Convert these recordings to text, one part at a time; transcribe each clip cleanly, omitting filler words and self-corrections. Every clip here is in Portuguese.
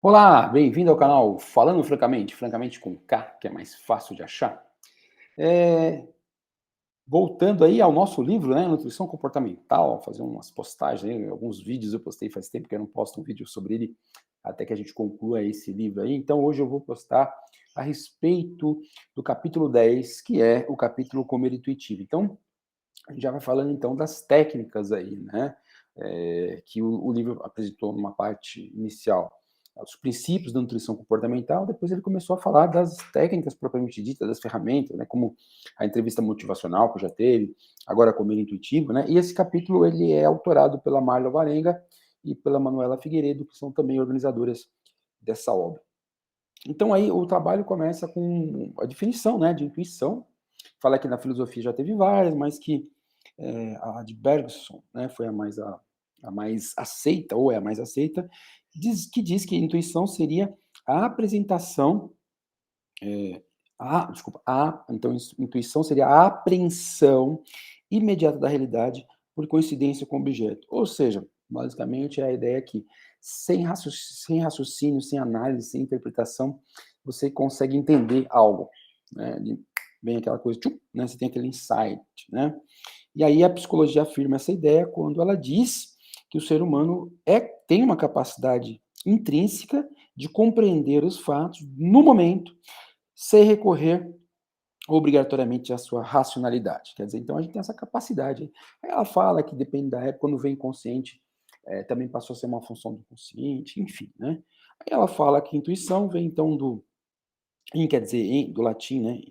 Olá, bem-vindo ao canal Falando Francamente, francamente com K, que é mais fácil de achar. Eh, Voltando aí ao nosso livro, né, Nutrição Comportamental, fazer umas postagens aí, alguns vídeos eu postei faz tempo que eu não posto um vídeo sobre ele, até que a gente conclua esse livro aí. Então hoje eu vou postar a respeito do capítulo 10, que é o capítulo Comer Intuitivo. Então, a gente já vai falando então das técnicas aí, né, que o livro apresentou numa parte inicial, os princípios da nutrição comportamental, depois ele começou a falar das técnicas propriamente ditas, das ferramentas, né, como a entrevista motivacional que já teve, agora comer intuitivo, né, e esse capítulo ele é autorado pela Marla Varenga e pela Manuela Figueiredo, que são também organizadoras dessa obra. Então aí o trabalho começa com a definição, né, de intuição. Fala que na filosofia já teve várias, mas que a de Bergson, né, foi a mais aceita, ou é a mais aceita, diz que a intuição seria a apresentação, então intuição seria a apreensão imediata da realidade por coincidência com o objeto. Ou seja, basicamente é a ideia que sem raciocínio, sem análise, sem interpretação, você consegue entender algo, né? Vem aquela coisa, tchum, né? Você tem aquele insight, né? E aí a psicologia afirma essa ideia quando ela diz que o ser humano tem uma capacidade intrínseca de compreender os fatos no momento, sem recorrer obrigatoriamente à sua racionalidade. Quer dizer, então a gente tem essa capacidade. Aí ela fala que depende da época, quando vem inconsciente, também passou a ser uma função do consciente, enfim, né? Aí ela fala que intuição vem então do in, quer dizer, do latim, né?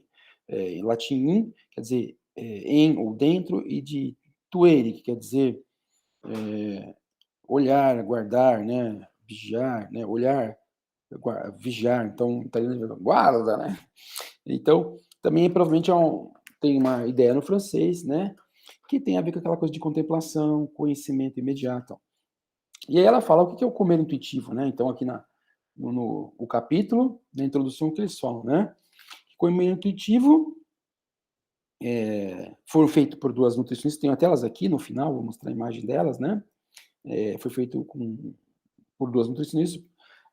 Latim in, quer dizer, em ou dentro, e de tuere, que quer dizer olhar, guardar, né? Vigiar, né? Olhar, vigiar. Então, italiano guarda, né? Então, também provavelmente tem uma ideia no francês, né, que tem a ver com aquela coisa de contemplação, conhecimento imediato. E aí ela fala o que é o comer intuitivo, né? Então, aqui o capítulo, na introdução, que eles falam, né? Comer intuitivo foram feito por duas nutricionistas, tenho até elas aqui no final, vou mostrar a imagem delas, né? Foi feito por duas nutricionistas,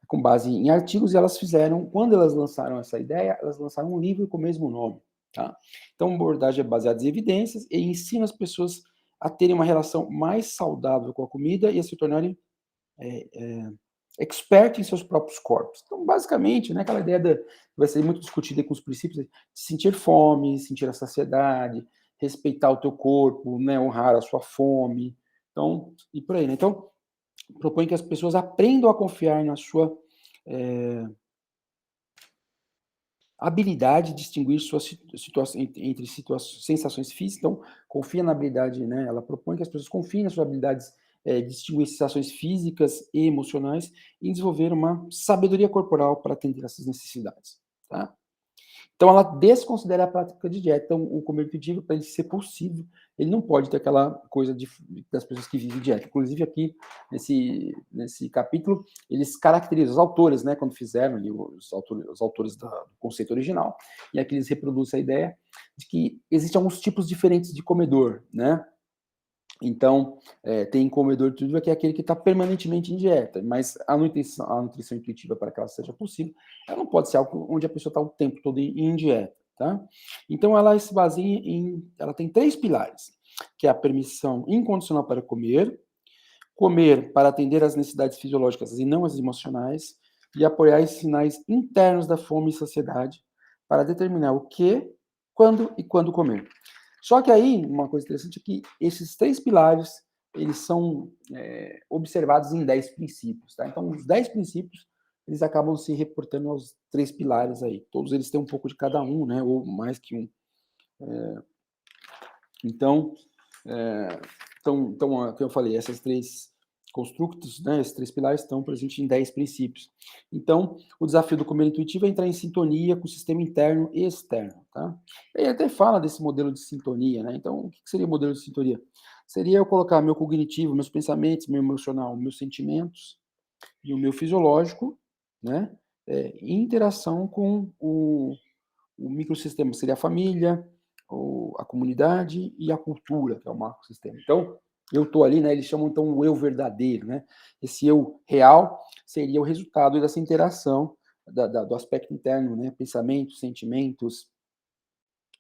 com base em artigos, e elas fizeram, quando elas lançaram essa ideia, elas lançaram um livro com o mesmo nome, tá? Então, a abordagem é baseada em evidências e ensina as pessoas a terem uma relação mais saudável com a comida e a se tornarem expert em seus próprios corpos. Então, basicamente, né, aquela ideia vai ser muito discutida com os princípios de sentir fome, sentir a saciedade, respeitar o teu corpo, né, honrar a sua fome, então, e por aí, né? Então, propõe que as pessoas aprendam a confiar na sua habilidade de distinguir suas entre sensações físicas. Então, confia na habilidade, né? Ela propõe que as pessoas confiem nas suas habilidades de distinguir sensações físicas e emocionais e desenvolver uma sabedoria corporal para atender essas necessidades, tá? Então, ela desconsidera a prática de dieta. Então, o comer intuitivo, para ele ser possível, ele não pode ter aquela coisa das pessoas que vivem dieta. Inclusive, aqui, nesse capítulo, eles caracterizam os autores, né, quando fizeram ali, os autores do conceito original, e aqui eles reproduzem a ideia de que existem alguns tipos diferentes de comedor, né? Então, tem comedor intuitivo, que é aquele que está permanentemente em dieta, mas a nutrição intuitiva, para que ela seja possível, ela não pode ser algo onde a pessoa está o tempo todo em dieta, tá? Então, ela se baseia ela tem três pilares, que é a permissão incondicional para comer, comer para atender às necessidades fisiológicas e não as emocionais, e apoiar os sinais internos da fome e saciedade para determinar o que, quando e quando comer. Só que aí, uma coisa interessante é que esses três pilares, eles são observados em 10 princípios, tá? Então, os 10 princípios, eles acabam se reportando aos três pilares aí. Todos eles têm um pouco de cada um, né? Ou mais que um. Então, como eu falei, esses três construtos, né, esses três pilares estão presentes em 10 princípios. Então, o desafio do comer intuitivo é entrar em sintonia com o sistema interno e externo, tá? Ele até fala desse modelo de sintonia, né? Então, o que seria o modelo de sintonia? Seria eu colocar meu cognitivo, meus pensamentos, meu emocional, meus sentimentos e o meu fisiológico, né, em interação com o microsistema, seria a família, a comunidade e a cultura, que é o macrosistema. Então, eu tô ali, né? Eles chamam então o eu verdadeiro, né? Esse eu real seria o resultado dessa interação do aspecto interno, né? Pensamentos, sentimentos,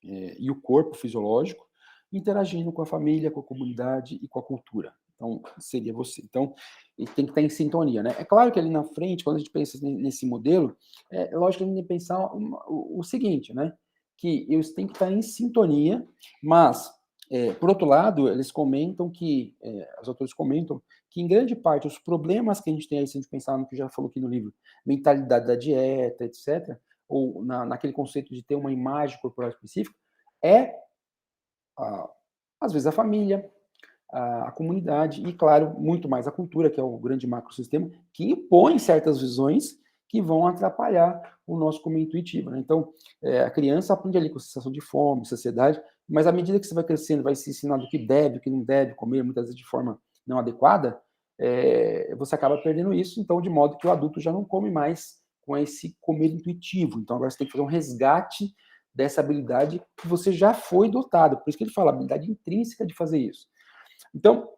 e o corpo fisiológico, interagindo com a família, com a comunidade e com a cultura. Então, seria você. Então, ele tem que estar em sintonia, né? É claro que ali na frente, quando a gente pensa nesse modelo, é lógico que a gente tem que pensar o seguinte, né? Que eles têm que estar em sintonia, mas, por outro lado, eles comentam que, os autores comentam que, em grande parte, os problemas que a gente tem aí, se a gente pensar no que já falou aqui no livro, mentalidade da dieta, etc., ou naquele conceito de ter uma imagem corporal específica, é, a, às vezes, a família, a comunidade e, claro, muito mais a cultura, que é o grande macrosistema, que impõe certas visões que vão atrapalhar o nosso comer intuitivo. Né? Então, a criança aprende ali com a sensação de fome, saciedade, mas à medida que você vai crescendo, vai se ensinando o que deve, o que não deve comer, muitas vezes de forma não adequada, você acaba perdendo isso, então, de modo que o adulto já não come mais com esse comer intuitivo. Então, agora você tem que fazer um resgate dessa habilidade que você já foi dotado. Por isso que ele fala, habilidade intrínseca de fazer isso. Então,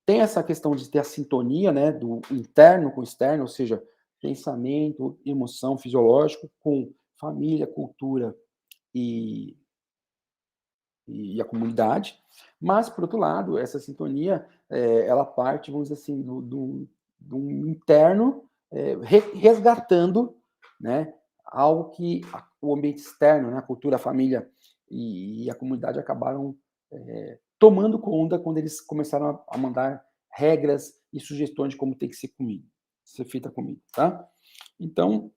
tem essa questão de ter a sintonia, né, do interno com o externo, ou seja, pensamento, emoção, fisiológico, com família, cultura e, e a comunidade. Mas, por outro lado, essa sintonia, ela parte, vamos dizer assim, do interno, resgatando, né, algo que o ambiente externo, né, a cultura, a família e a comunidade acabaram tomando conta quando eles começaram a mandar regras e sugestões de como tem que ser comido, ser feita a comida, tá? Então,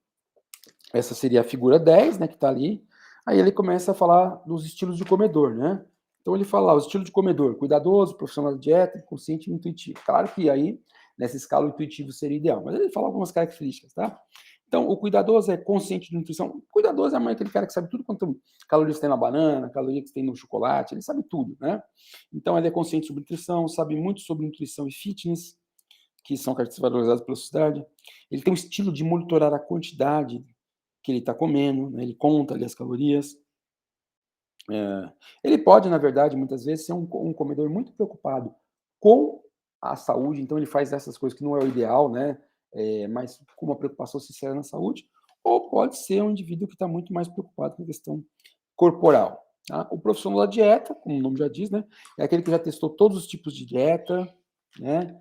essa seria a figura 10, né, que está ali. Aí ele começa a falar dos estilos de comedor, né? Então ele fala lá, os estilos de comedor, cuidadoso, profissional de dieta, consciente e intuitivo. Claro que aí, nessa escala, o intuitivo seria ideal, mas ele fala algumas características, tá? Então, o cuidadoso é consciente de nutrição. O cuidadoso é aquele cara que sabe tudo quanto calorias tem na banana, calorias que tem no chocolate, ele sabe tudo, né? Então, ele é consciente sobre nutrição, sabe muito sobre nutrição e fitness, que são características valorizadas pela sociedade. Ele tem um estilo de monitorar a quantidade que ele está comendo, né? Ele conta ali as calorias. Ele pode, na verdade, muitas vezes, ser um comedor muito preocupado com a saúde, então ele faz essas coisas que não é o ideal, né? Mas com uma preocupação sincera na saúde, ou pode ser um indivíduo que está muito mais preocupado com a questão corporal. Tá? O profissional da dieta, como o nome já diz, né? É aquele que já testou todos os tipos de dieta, né?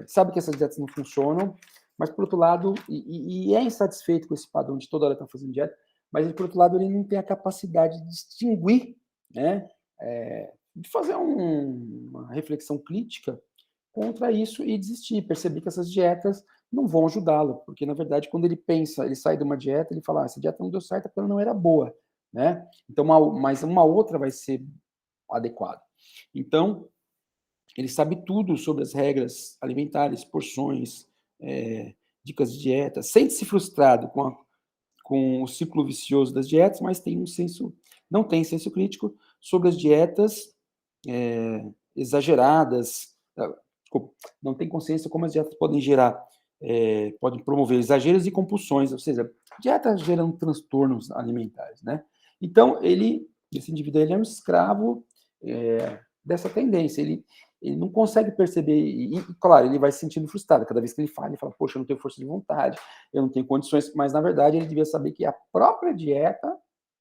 Sabe que essas dietas não funcionam, mas por outro lado, e é insatisfeito com esse padrão de toda hora estar fazendo dieta, mas por outro lado ele não tem a capacidade de distinguir, né, de fazer uma reflexão crítica contra isso e desistir, perceber que essas dietas não vão ajudá-lo, porque na verdade quando ele pensa, ele sai de uma dieta, ele fala, essa dieta não deu certo porque ela não era boa, né? Então, mas uma outra vai ser adequada. Então, ele sabe tudo sobre as regras alimentares, porções, dicas de dieta, sente-se frustrado com o ciclo vicioso das dietas, mas não tem senso crítico sobre as dietas exageradas, desculpa, não tem consciência como as dietas podem gerar, podem promover exageros e compulsões, ou seja, dietas geram transtornos alimentares, né? Então, esse indivíduo, ele é um escravo dessa tendência, ele não consegue perceber, claro, ele vai se sentindo frustrado, cada vez que ele fala, poxa, eu não tenho força de vontade, eu não tenho condições, mas na verdade ele devia saber que a própria dieta,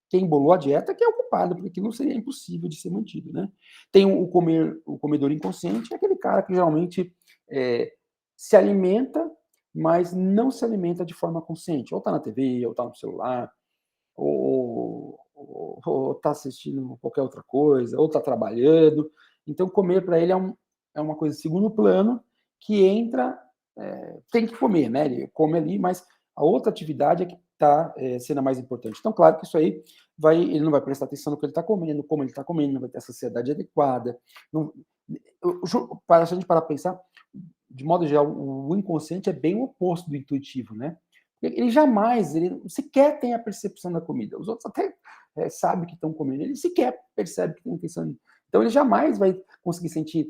quem bolou a dieta, que é o culpado, porque aquilo não seria impossível de ser mantido, né? Tem o comedor inconsciente, é aquele cara que geralmente se alimenta, mas não se alimenta de forma consciente, ou tá na TV, ou tá no celular, ou tá assistindo qualquer outra coisa, ou tá trabalhando. Então, comer para ele é uma coisa de segundo plano que entra, tem que comer, né? Ele come ali, mas a outra atividade é que está sendo a mais importante. Então, claro que isso aí ele não vai prestar atenção no que ele está comendo, como ele está comendo, não vai ter a saciedade adequada. Não, se a gente parar para pensar, de modo geral, o inconsciente é bem o oposto do intuitivo, né? Ele jamais, ele sequer tem a percepção da comida. Os outros até sabem que estão comendo, ele sequer percebe que tem intenção de... Então, ele jamais vai conseguir sentir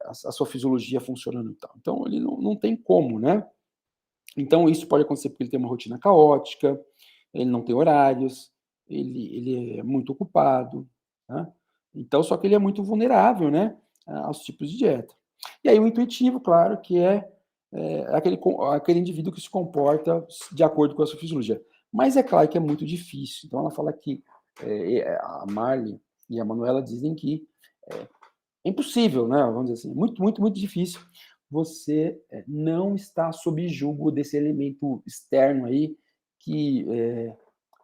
a sua fisiologia funcionando e tal. Então, ele não tem como, né? Então, isso pode acontecer porque ele tem uma rotina caótica, ele não tem horários, ele é muito ocupado, tá? Então, só que ele é muito vulnerável, né? aos tipos de dieta. E aí o intuitivo, claro, que aquele indivíduo que se comporta de acordo com a sua fisiologia. Mas é claro que é muito difícil. Então ela fala que a Marley e a Manuela dizem que é impossível, né? Vamos dizer assim, muito, muito, muito difícil você não estar sob julgo desse elemento externo aí que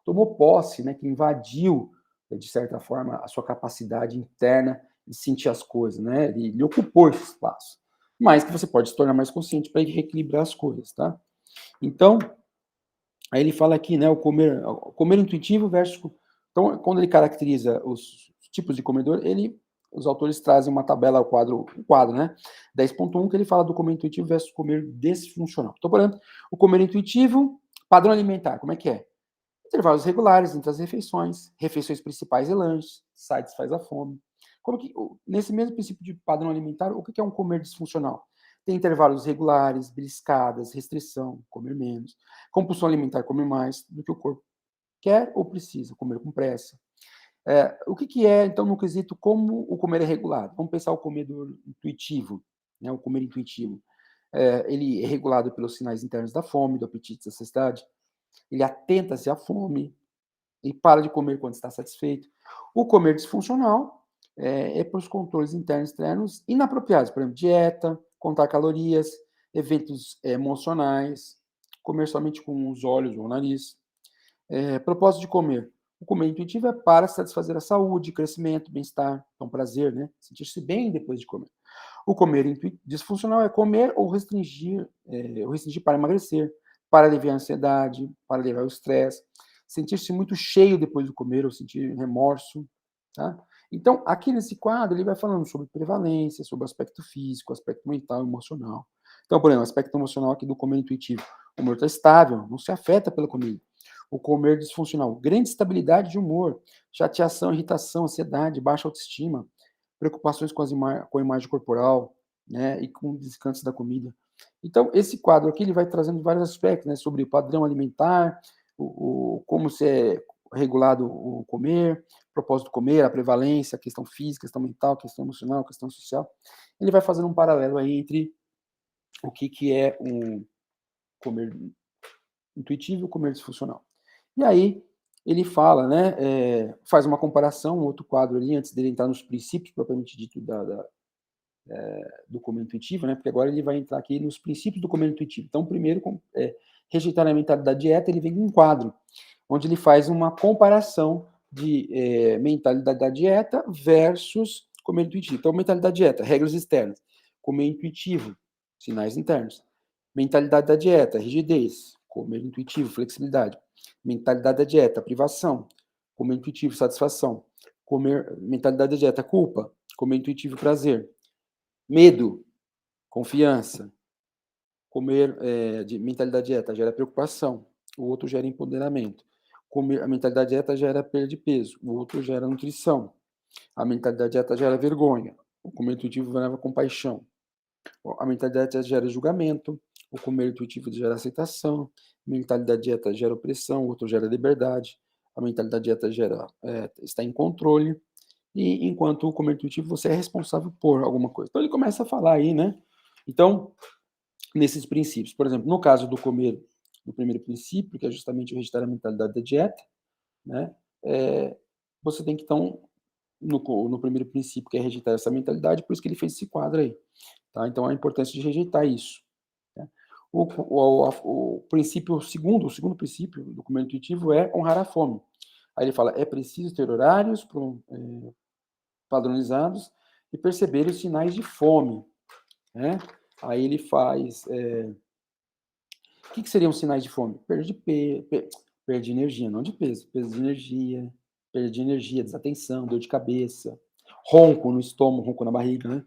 tomou posse, né? Que invadiu, de certa forma, a sua capacidade interna de sentir as coisas, né? Ele ocupou esse espaço. Mas que você pode se tornar mais consciente para reequilibrar as coisas, tá? Então, aí ele fala aqui, né? O comer intuitivo versus. Então, quando ele caracteriza os tipos de comedor, os autores trazem uma tabela, um quadro, né? 10.1, que ele fala do comer intuitivo versus comer desfuncional. Então, por exemplo, o comer intuitivo, padrão alimentar, como é que é? Intervalos regulares entre as refeições, refeições principais e lanches, satisfaz a fome. Nesse mesmo princípio de padrão alimentar, o que é um comer disfuncional? Tem intervalos regulares, beliscadas, restrição, comer menos. Compulsão alimentar, comer mais do que o corpo quer ou precisa, comer com pressa. O que é, então, no quesito, como o comer é regulado? Vamos pensar o comedor intuitivo, né, o comer intuitivo. Ele é regulado pelos sinais internos da fome, do apetite, da saciedade. Ele atenta-se à fome e para de comer quando está satisfeito. O comer disfuncional por os controles internos e externos inapropriados, por exemplo, dieta, contar calorias, eventos emocionais, comer somente com os olhos ou o nariz. Propósito de comer. O comer intuitivo é para satisfazer a saúde, crescimento, bem-estar, então prazer, né? Sentir-se bem depois de comer. O comer disfuncional é comer ou restringir para emagrecer, para aliviar a ansiedade, para aliviar o estresse, sentir-se muito cheio depois de comer ou sentir remorso, tá? Então, aqui nesse quadro, ele vai falando sobre prevalência, sobre aspecto físico, aspecto mental, emocional. Então, por exemplo, o aspecto emocional aqui do comer intuitivo. O humor está estável, não se afeta pela comida. O comer disfuncional, grande estabilidade de humor, chateação, irritação, ansiedade, baixa autoestima, preocupações com a imagem corporal, né, e com descanso da comida. Então, esse quadro aqui ele vai trazendo vários aspectos, né, sobre o padrão alimentar, como se é regulado o comer, o propósito do comer, a prevalência, a questão física, a questão mental, a questão emocional, a questão social. Ele vai fazendo um paralelo aí entre o que é um comer intuitivo e o comer disfuncional. E aí ele fala, né, faz uma comparação, um outro quadro ali, antes dele entrar nos princípios propriamente dito do comer intuitivo, né, porque agora ele vai entrar aqui nos princípios do comer intuitivo. Então, primeiro, rejeitar a mentalidade da dieta, ele vem com um quadro, onde ele faz uma comparação de mentalidade da dieta versus comer intuitivo. Então, mentalidade da dieta, regras externas. Comer intuitivo, sinais internos. Mentalidade da dieta, rigidez. Comer intuitivo, flexibilidade. Mentalidade da dieta, privação. Comer intuitivo, satisfação. Mentalidade da dieta, culpa. Comer intuitivo, prazer. Medo, confiança. Mentalidade da dieta gera preocupação. O outro gera empoderamento. A mentalidade da dieta gera perda de peso. O outro gera nutrição. A mentalidade da dieta gera vergonha. O comer intuitivo leva compaixão. A mentalidade da dieta gera julgamento. O comer intuitivo gera aceitação. A mentalidade da dieta gera opressão. O outro gera liberdade. A mentalidade da dieta gera está em controle. E enquanto o comer intuitivo você é responsável por alguma coisa. Então ele começa a falar aí, né? Então, nesses princípios. Por exemplo, no caso do comer, do primeiro princípio, que é justamente o rejeitar a mentalidade da dieta, né? Você tem que, então, no primeiro princípio, que é rejeitar essa mentalidade, por isso que ele fez esse quadro aí. Tá? Então, a importância de rejeitar isso. Né? O segundo princípio do comer intuitivo é honrar a fome. Aí ele fala, é preciso ter horários padronizados e perceber os sinais de fome. Né? Aí ele faz... O que seriam os sinais de fome? Perda de energia, não de peso. Perda de energia, desatenção, dor de cabeça, ronco no estômago, ronco na barriga, né?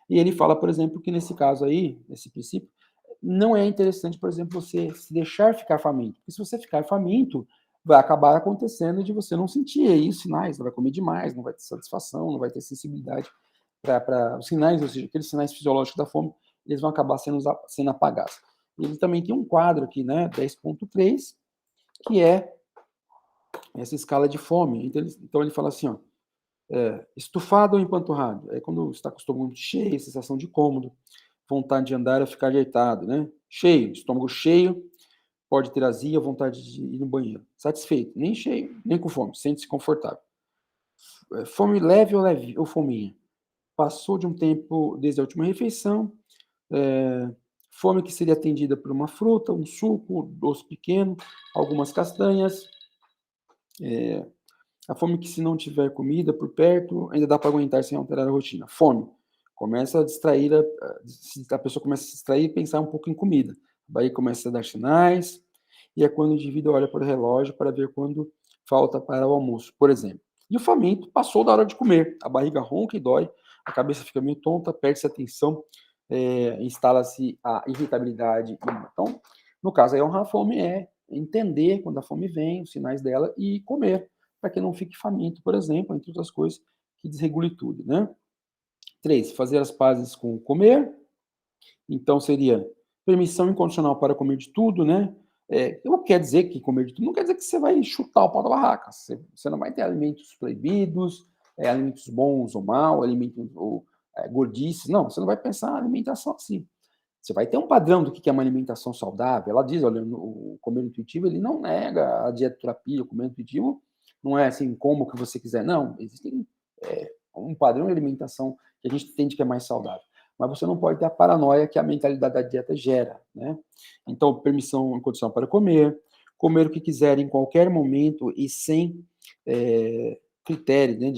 E ele fala, por exemplo, que nesse caso aí, nesse princípio, não é interessante, por exemplo, você se deixar ficar faminto. Porque se você ficar faminto, vai acabar acontecendo de você não sentir aí os sinais, não vai comer demais, não vai ter satisfação, não vai ter sensibilidade para os sinais, ou seja, aqueles sinais fisiológicos da fome, eles vão acabar sendo apagados. Ele também tem um quadro aqui, né, 10.3, que é essa escala de fome. Então ele fala assim, ó, Estufado ou empanturrado? É quando está com o estômago muito cheio, sensação de cômodo, vontade de andar ou ficar ajeitado, né? Cheio, estômago cheio, pode ter azia, vontade de ir no banheiro. Satisfeito, nem cheio, nem com fome, sente-se confortável. Fome leve ou fominha? Passou de um tempo desde a última refeição, fome que seria atendida por uma fruta, um suco, doce pequeno, algumas castanhas, a fome que se não tiver comida por perto, ainda dá para aguentar sem alterar a rotina. Fome. Começa a distrair, a pessoa começa a se distrair e pensar um pouco em comida. A barriga começa a dar sinais, e é quando o indivíduo olha para o relógio para ver quando falta para o almoço, por exemplo. E o faminto passou da hora de comer. A barriga ronca e dói, a cabeça fica meio tonta, perde-se a atenção, instala-se a irritabilidade. Então, no caso, aí honrar a fome é entender quando a fome vem, os sinais dela, e comer, para que não fique faminto, por exemplo, entre outras coisas, que desregule tudo, né? 3, fazer as pazes com comer. Então, seria permissão incondicional para comer de tudo, né? Não quer dizer que comer de tudo, não quer dizer que você vai chutar o pau da barraca. Você não vai ter alimentos proibidos, alimentos bons ou mal, alimentos ou gordices. Não, você não vai pensar na alimentação assim. Você vai ter um padrão do que é uma alimentação saudável. Ela diz, olha, o comer intuitivo, ele não nega a dietoterapia, o comer intuitivo não é assim, como que você quiser. Não, existe um padrão de alimentação que a gente entende que é mais saudável. Mas você não pode ter a paranoia que a mentalidade da dieta gera, né? Então, permissão incondicional para comer o que quiser em qualquer momento e sem critério, né,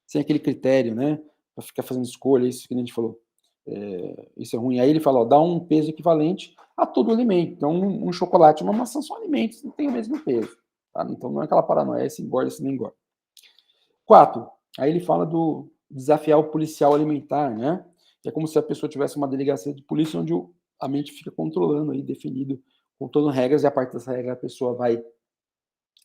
sem aquele critério, né, para ficar fazendo escolha, isso que a gente falou. Isso é ruim. Aí ele fala, ó, dá um peso equivalente a todo alimento. Então, um chocolate e uma maçã são alimentos, não tem o mesmo peso. Tá? Então, não é aquela paranoia, esse engorda, esse não engorda. 4, aí ele fala do desafiar o policial alimentar, né? Que é como se a pessoa tivesse uma delegacia de polícia onde a mente fica controlando aí, definido, contando regras, e a partir dessa regra a pessoa vai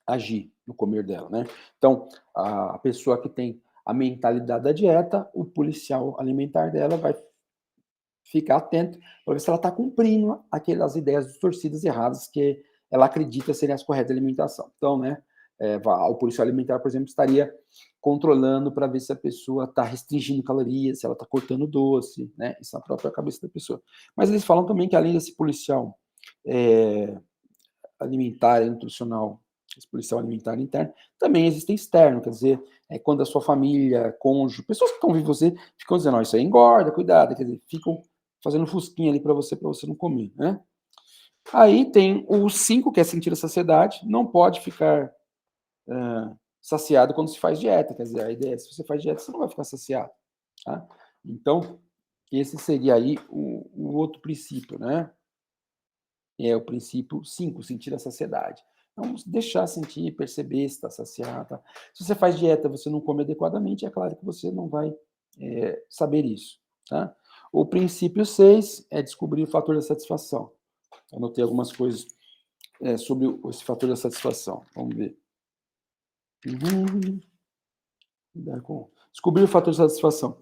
agir no comer dela, né? Então, a pessoa que tem a mentalidade da dieta, o policial alimentar dela vai ficar atento para ver se ela está cumprindo aquelas ideias distorcidas e erradas que ela acredita serem as corretas de alimentação. Então, né, o policial alimentar, por exemplo, estaria controlando para ver se a pessoa está restringindo calorias, se ela está cortando doce, né? Isso na própria cabeça da pessoa. Mas eles falam também que além desse policial alimentar e nutricional, esse policial alimentar interno, também existe externo, quer dizer, quando a sua família, cônjuge, pessoas que estão vivendo você, ficam dizendo, ó, isso aí engorda, cuidado, quer dizer, ficam fazendo fusquinha ali para você não comer, né? Aí tem o 5, que é sentir a saciedade, não pode ficar saciado quando se faz dieta, quer dizer, a ideia é, se você faz dieta, você não vai ficar saciado, tá? Então, esse seria aí o outro princípio, né? É o princípio 5, sentir a saciedade. Então, deixar sentir, perceber se está saciado. Tá? Se você faz dieta, você não come adequadamente, é claro que você não vai saber isso. Tá? O princípio 6 é descobrir o fator da satisfação. Anotei algumas coisas sobre esse fator da satisfação. Vamos ver. Descobrir o fator de satisfação.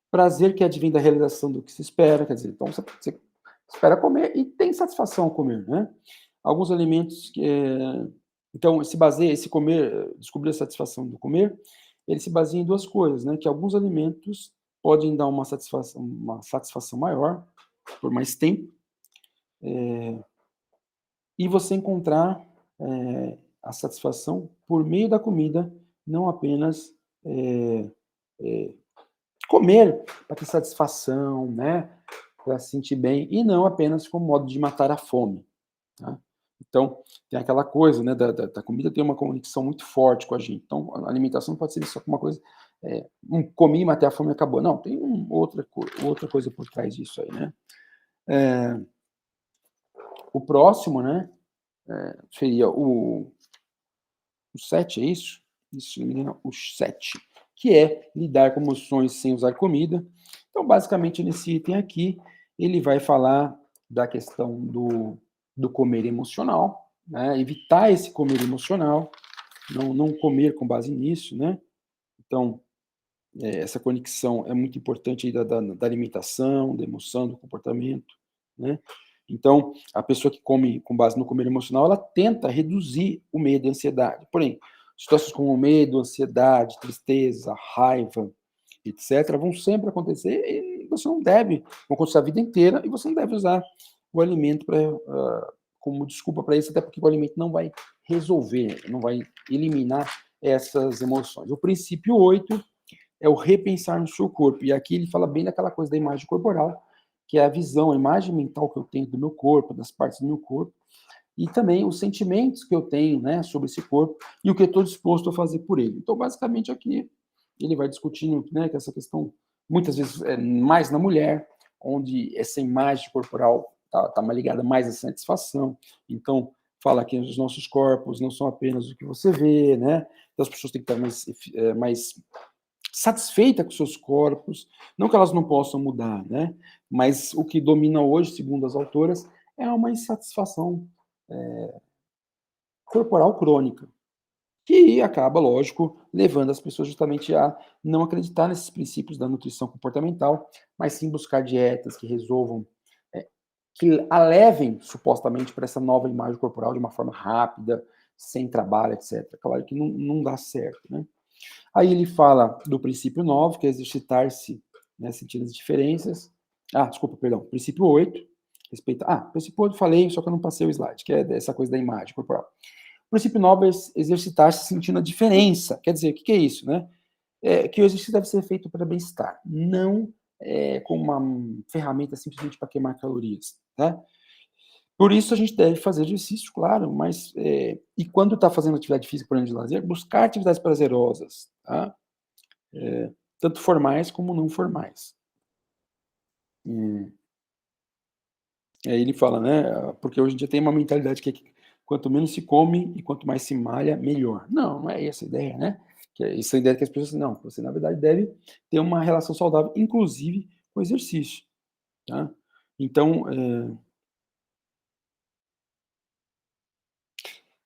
Prazer que advém da realização do que se espera, quer dizer, então você espera comer e tem satisfação ao comer, né? Alguns alimentos que então se baseia esse comer, descobrir a satisfação do comer, ele se baseia em duas coisas, né? Que alguns alimentos podem dar uma satisfação maior por mais tempo, e você encontrar a satisfação por meio da comida, não apenas comer para ter satisfação, né? Para se sentir bem, e não apenas como modo de matar a fome. Tá? Então, tem aquela coisa, né, da comida tem uma conexão muito forte com a gente. Então, a alimentação não pode ser só uma coisa, comi, matei a fome e acabou. Não, tem outra coisa por trás disso aí, né? O próximo, né, seria o 7, é isso? Isso, se não me engano, o 7, que é lidar com emoções sem usar comida. Então, basicamente, nesse item aqui, ele vai falar da questão do comer emocional, né? Evitar esse comer emocional, não comer com base nisso, né? Então, essa conexão é muito importante aí da alimentação, da emoção, do comportamento, né? Então, a pessoa que come com base no comer emocional, ela tenta reduzir o medo e a ansiedade. Porém, situações como medo, ansiedade, tristeza, raiva, etc., vão sempre acontecer e você não deve, vão acontecer a vida inteira e você não deve usar o alimento como desculpa para isso, até porque o alimento não vai resolver, não vai eliminar essas emoções. O princípio 8 é o repensar no seu corpo. E aqui ele fala bem daquela coisa da imagem corporal, que é a visão, a imagem mental que eu tenho do meu corpo, das partes do meu corpo, e também os sentimentos que eu tenho, né, sobre esse corpo e o que eu estou disposto a fazer por ele. Então, basicamente, aqui ele vai discutindo, né, que essa questão, muitas vezes, é mais na mulher, onde essa imagem corporal tá mais ligada mais à satisfação. Então, fala que os nossos corpos não são apenas o que você vê, né? Então, as pessoas têm que estar mais satisfeita com seus corpos, não que elas não possam mudar, né? Mas o que domina hoje, segundo as autoras, é uma insatisfação corporal crônica, que acaba, lógico, levando as pessoas justamente a não acreditar nesses princípios da nutrição comportamental, mas sim buscar dietas que resolvam, é, que a levem supostamente para essa nova imagem corporal de uma forma rápida, sem trabalho, etc. Claro que não dá certo, né? Aí ele fala do princípio 9, que é exercitar-se, né, sentindo as diferenças. Desculpa, perdão. Princípio 8, respeita. Princípio 8 eu falei, só que eu não passei o slide, que é essa coisa da imagem corporal. O princípio 9 é exercitar-se sentindo a diferença. Quer dizer, o que é isso, né? Que o exercício deve ser feito para bem-estar, não como uma ferramenta simplesmente para queimar calorias, tá? Por isso a gente deve fazer exercício, claro, mas e quando está fazendo atividade física por exemplo, de lazer, buscar atividades prazerosas, tá? Tanto formais como não formais. E aí ele fala, né, porque hoje em dia tem uma mentalidade que quanto menos se come e quanto mais se malha, melhor. Não é essa a ideia, né? Essa é a ideia que as pessoas, não, você na verdade deve ter uma relação saudável, inclusive com o exercício, tá? Então,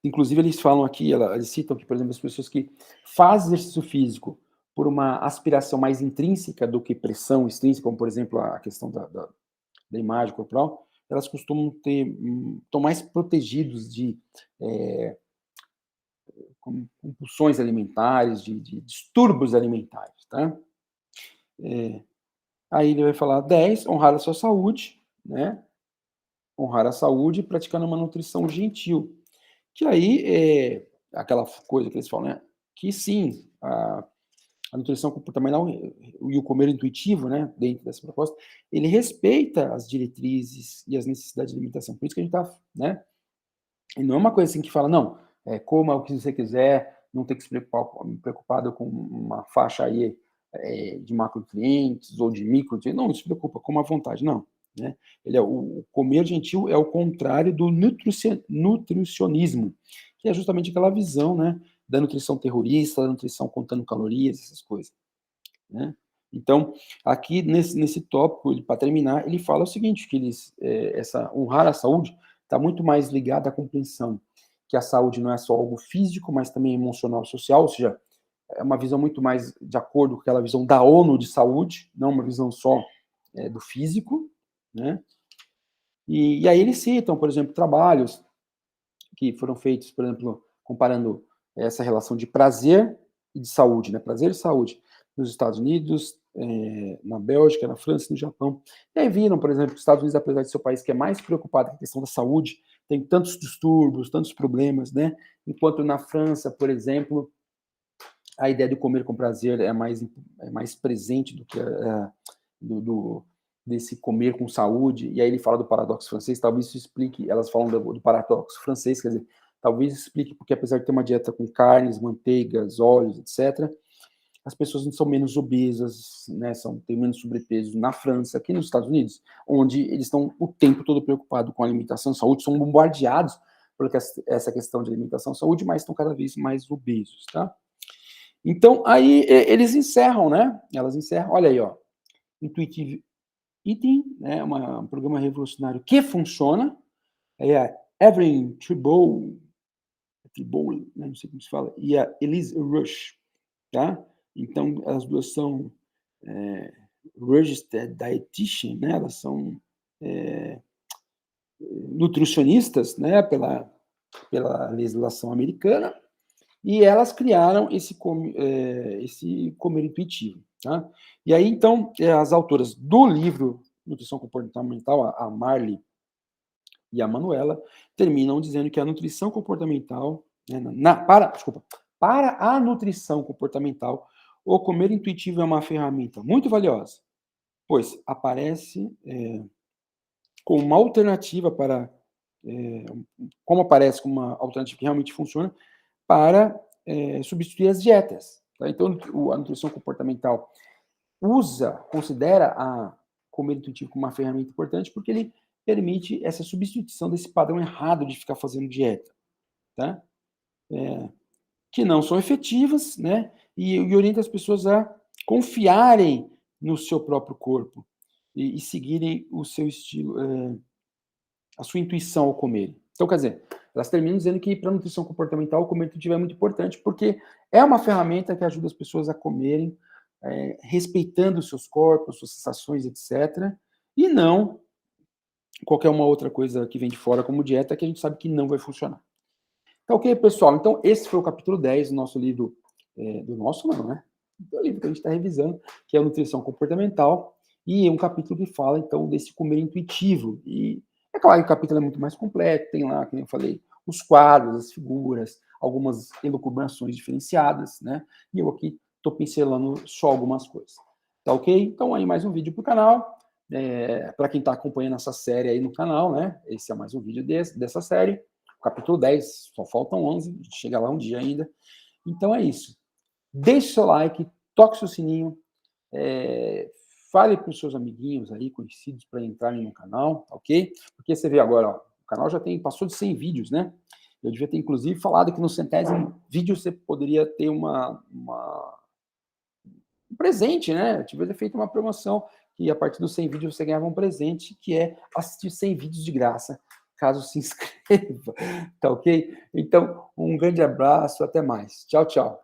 inclusive eles falam aqui, eles citam que, por exemplo, as pessoas que fazem exercício físico por uma aspiração mais intrínseca do que pressão extrínseca, como por exemplo a questão da imagem corporal, elas costumam estão mais protegidos de compulsões alimentares, de distúrbios alimentares, tá? Aí ele vai falar 10, honrar a sua saúde, né? Honrar a saúde praticando uma nutrição gentil. Que aí é aquela coisa que eles falam, né? Que sim, a nutrição comportamental e o comer intuitivo, né, dentro dessa proposta, ele respeita as diretrizes e as necessidades de alimentação. Por isso que a gente está, né? E não é uma coisa assim que fala, não, coma o que você quiser, não tem que se preocupar preocupado com uma faixa aí de macronutrientes ou de micronutrientes, não se preocupa, coma à vontade, não. Né? O comer gentil é o contrário do nutricionismo, que é justamente aquela visão, né, da nutrição terrorista, da nutrição contando calorias, essas coisas. Né? Então, aqui nesse tópico, para terminar, ele fala o seguinte, que honrar a saúde está muito mais ligado à compreensão que a saúde não é só algo físico, mas também emocional, social, ou seja, é uma visão muito mais de acordo com aquela visão da ONU de saúde, não uma visão só do físico, né? E aí eles citam, por exemplo, trabalhos que foram feitos, por exemplo, comparando essa relação de prazer e de saúde, né? Prazer e saúde nos Estados Unidos, na Bélgica, na França, no Japão. E aí viram, por exemplo, que os Estados Unidos, apesar de ser o país que é mais preocupado com a questão da saúde, tem tantos distúrbios, tantos problemas, né? Enquanto na França, por exemplo, a ideia de comer com prazer é mais presente do que desse comer com saúde, e aí ele fala do paradoxo francês, talvez isso explique, elas falam do paradoxo francês, quer dizer, talvez isso explique porque apesar de ter uma dieta com carnes, manteigas, óleos, etc., as pessoas não são menos obesas, né, têm menos sobrepeso na França, aqui nos Estados Unidos, onde eles estão o tempo todo preocupados com a alimentação e saúde, são bombardeados por essa questão de alimentação e saúde, mas estão cada vez mais obesos, tá? Então, aí eles encerram, né? Elas encerram, olha aí, ó, Intuitive Eating, né, um programa revolucionário que funciona, é a Evelyn Tribole, né, não sei como se fala, e a Elise Rush, tá? Então, as duas são registered dietitian, né? Elas são nutricionistas, né? Pela legislação americana, E elas criaram esse comer intuitivo, tá? E aí, então, as autoras do livro Nutrição Comportamental, a Marli e a Manuela, terminam dizendo que a nutrição comportamental, né, para a nutrição comportamental, o comer intuitivo é uma ferramenta muito valiosa, pois aparece como uma alternativa para, é, como aparece como uma alternativa que realmente funciona, para substituir as dietas. Tá? Então, a nutrição comportamental considera a comer intuitivo como uma ferramenta importante porque ele permite essa substituição desse padrão errado de ficar fazendo dieta, tá? Que não são efetivas, né? E orienta as pessoas a confiarem no seu próprio corpo e seguirem o seu estilo, a sua intuição ao comer. Então, quer dizer, elas terminam dizendo que para a nutrição comportamental o comer intuitivo é muito importante porque é uma ferramenta que ajuda as pessoas a comerem respeitando os seus corpos, suas sensações, etc. E não qualquer uma outra coisa que vem de fora como dieta que a gente sabe que não vai funcionar. Tá ok, pessoal? Então, esse foi o capítulo 10 do nosso livro, do nosso não, né? Do livro que a gente está revisando, que é a Nutrição Comportamental, e é um capítulo que fala, então, desse comer intuitivo. E é claro que o capítulo é muito mais completo, tem lá, como eu falei, os quadros, as figuras, algumas elucubrações diferenciadas, né? E eu aqui estou pincelando só algumas coisas. Tá ok? Então, aí mais um vídeo para o canal. Para quem está acompanhando essa série aí no canal, né? Esse é mais um vídeo dessa série. Capítulo 10, só faltam 11, a gente chega lá um dia ainda. Então é isso. Deixe seu like, toque seu sininho, fale para os seus amiguinhos aí, conhecidos, para entrarem no canal, ok? Porque você vê agora, ó, o canal já passou de 100 vídeos, né? Eu devia ter, inclusive, falado que no 100º vídeo você poderia ter um presente, né? Eu devia ter feito uma promoção que a partir dos 100 vídeos você ganhava um presente, que é assistir 100 vídeos de graça, caso se inscreva, tá ok? Então, um grande abraço, até mais. Tchau, tchau.